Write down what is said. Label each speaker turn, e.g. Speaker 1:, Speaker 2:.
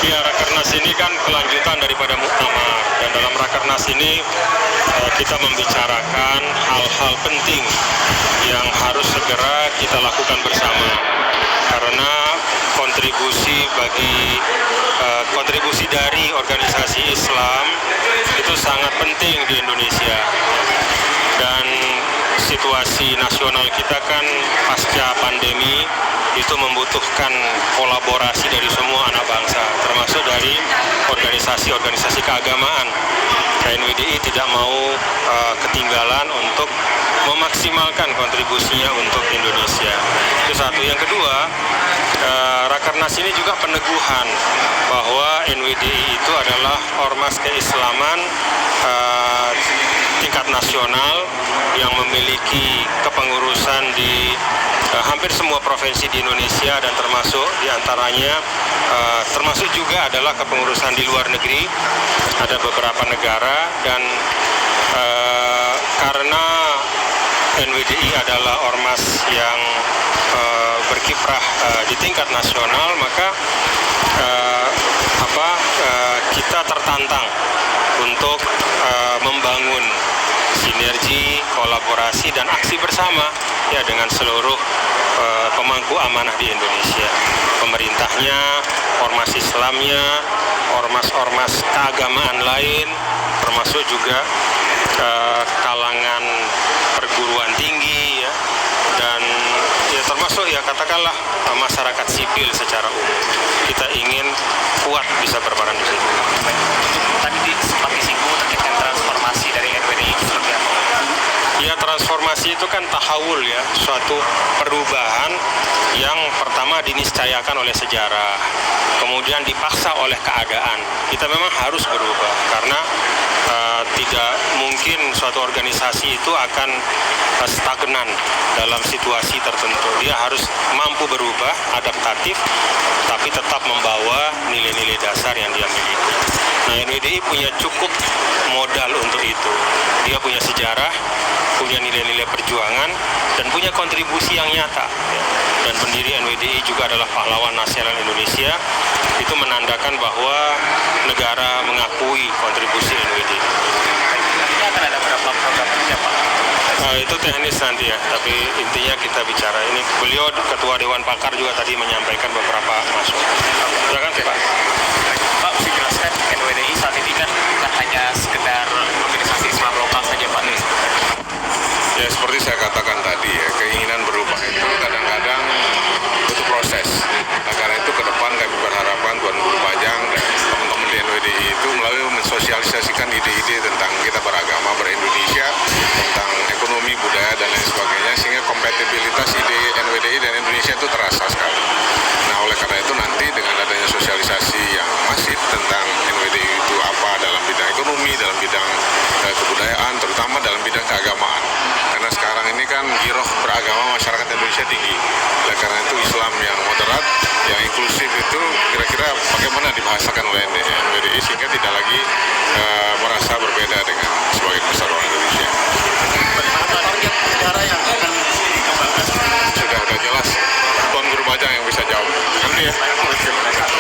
Speaker 1: Ya, Rakernas ini kan kelanjutan daripada muktamar, dan dalam Rakernas ini kita membicarakan hal-hal penting yang harus segera kita lakukan bersama, karena kontribusi dari organisasi Islam itu sangat penting di Indonesia. Dan situasi nasional kita kan pasca pandemi itu membutuhkan kolaborasi dari semua anak bangsa, termasuk dari organisasi-organisasi keagamaan. KNWDI tidak mau ketinggalan untuk memaksimalkan kontribusinya untuk Indonesia. Itu satu. Yang kedua, Rakernas ini juga peneguhan bahwa NWDI itu adalah ormas keislaman tingkat nasional yang memiliki kepengurusan di hampir semua provinsi di Indonesia, dan termasuk diantaranya termasuk juga adalah kepengurusan di luar negeri, ada beberapa negara. Dan karena NWDI adalah ormas yang berkiprah di tingkat nasional, maka kita tertantang untuk membangun sinergi, kolaborasi, dan aksi bersama ya dengan seluruh pemangku amanah di Indonesia. Pemerintahnya, ormas Islamnya, ormas-ormas keagamaan lain, termasuk juga kalangan perguruan tinggi ya, dan ya termasuk ya katakanlah masyarakat sipil secara umum. Kita ingin kuat bisa berperan di situ.
Speaker 2: Tadi sempat disinggung terkait dengan transformasi dari NWDI seperti apa?
Speaker 1: Ya, transformasi itu kan tahawul ya, suatu perubahan yang pertama diniscayakan oleh sejarah, kemudian dipaksa oleh keadaan. Kita memang harus berubah, karena tidak mungkin suatu organisasi itu akan stagnan dalam situasi tertentu. Dia harus mampu berubah, adaptatif, tapi tetap membawa nilai-nilai dasar yang dia miliki. Nah, NWDI punya cukup modal untuk itu. Dia punya sejarah, punya nilai-nilai perjuangan, dan punya kontribusi yang nyata. Dan pendiri NWDI juga adalah pahlawan nasional Indonesia. Itu menandakan bahwa negara mengakui kontribusi NWDI.
Speaker 2: Nantinya akan ada berapa program kerja, Pak?
Speaker 1: Itu teknis nanti ya, tapi intinya kita bicara ini. Beliau Ketua Dewan Pakar juga tadi menyampaikan beberapa masukan. Silakan Pak.
Speaker 2: Pak, bisa jelaskan NWDI saat ini kan bukan hanya sekedar organisasi Islam lokal saja, Pak.
Speaker 3: Ya, seperti saya katakan tadi ya, keinginan berubah itu kadang-kadang butuh proses. Nah, karena itu ke depan kami berharapan Tuan Guru Bajang dan teman-teman di NWDI itu melalui mensosialisasikan ide-ide tentang kita beragama, berindonesia, tentang ekonomi, budaya, dan lain sebagainya, sehingga kompatibilitas ide NWDI dan Indonesia itu terasa sekali. Nah, oleh karena itu nanti dengan adanya sosialisasi yang masif tentang NWDI itu apa dalam bidang ekonomi, dalam bidang kebudayaan, terutama dalam bidang keagamaan. Karena sekarang ini kan giroh beragama masyarakat Indonesia tinggi. Oleh karena itu Islam yang moderat, yang inklusif itu kira-kira bagaimana dibahasakan oleh NWDI.